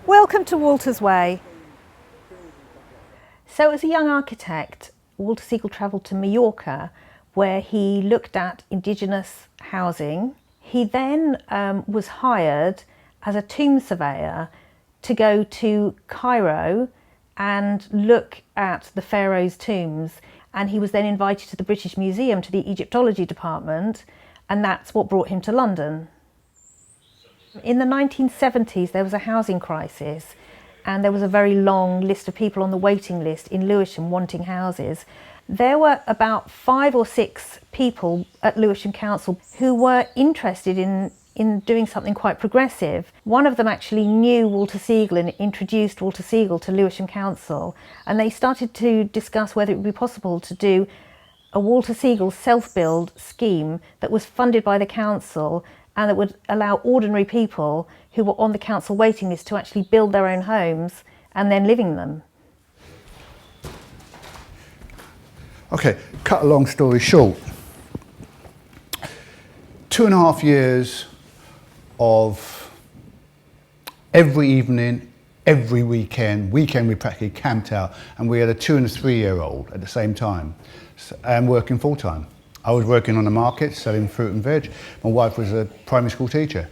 Welcome to Walter's Way. So as a young architect, Walter Segal travelled to Mallorca where he looked at indigenous housing. He then was hired as a tomb surveyor to go to Cairo and look at the pharaohs' tombs, and he was then invited to the British Museum, to the Egyptology department, and that's what brought him to London. In the 1970s there was a housing crisis and there was a very long list of people on the waiting list in Lewisham wanting houses. There were about 5 or 6 people at Lewisham Council who were interested in doing something quite progressive. One of them actually knew Walter Segal and introduced Walter Segal to Lewisham Council, and they started to discuss whether it would be possible to do a Walter Segal self-build scheme that was funded by the council and that would allow ordinary people who were on the council waiting list to actually build their own homes and then live in them. Okay, cut a long story short. 2.5 years of every evening, every weekend we practically camped out, and we had a 2- and 3-year-old at the same time, and working full time. I was working on the market, selling fruit and veg. My wife was a primary school teacher.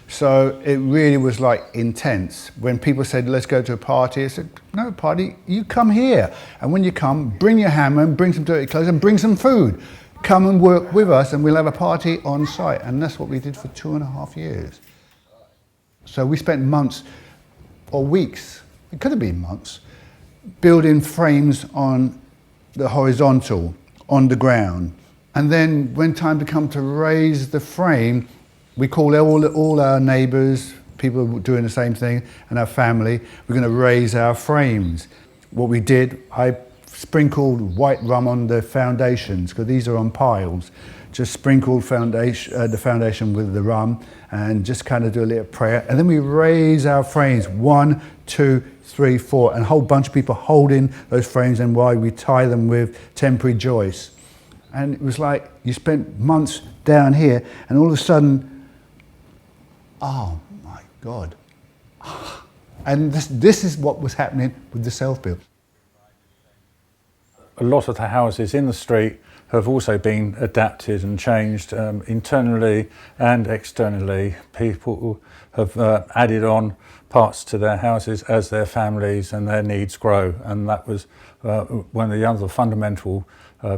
So it really was like intense. When people said, let's go to a party, I said, no party, you come here. And when you come, bring your hammer and bring some dirty clothes and bring some food. Come and work with us and we'll have a party on site. And that's what we did for 2.5 years. So we spent months or weeks, it could have been months, building frames on the horizontal, on the ground. And then when time to come to raise the frame, we call all our neighbours, people doing the same thing, and our family. We're going to raise our frames. What we did, I sprinkled white rum on the foundations, because these are on piles. Just sprinkled the foundation with the rum and just kind of do a little prayer. And then we raise our frames, 1, 2, 3, 4, and a whole bunch of people holding those frames, and why we tie them with temporary joists. And it was like you spent months down here and all of a sudden, oh my God. And this is what was happening with the self-build. A lot of the houses in the street have also been adapted and changed internally and externally. People have added on parts to their houses as their families and their needs grow, and that was one of the other fundamental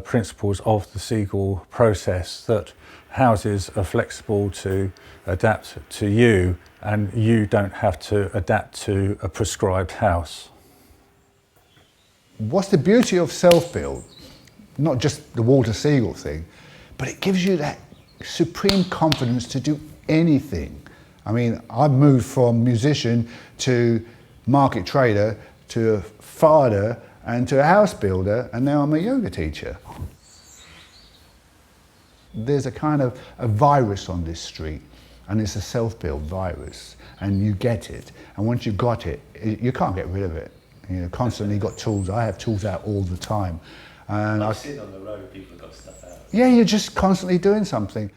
principles of the Segal process, that houses are flexible to adapt to you and you don't have to adapt to a prescribed house. What's the beauty of self-build? Not just the Walter Segal thing, but it gives you that supreme confidence to do anything. I mean, I've moved from musician to market trader to a father and to a house builder, and now I'm a yoga teacher. There's a kind of a virus on this street, and it's a self-build virus, and you get it, and once you've got it, you can't get rid of it. You know, constantly got tools. I have tools out all the time. And I've seen on the road people got stuff out. Yeah, you're just constantly doing something.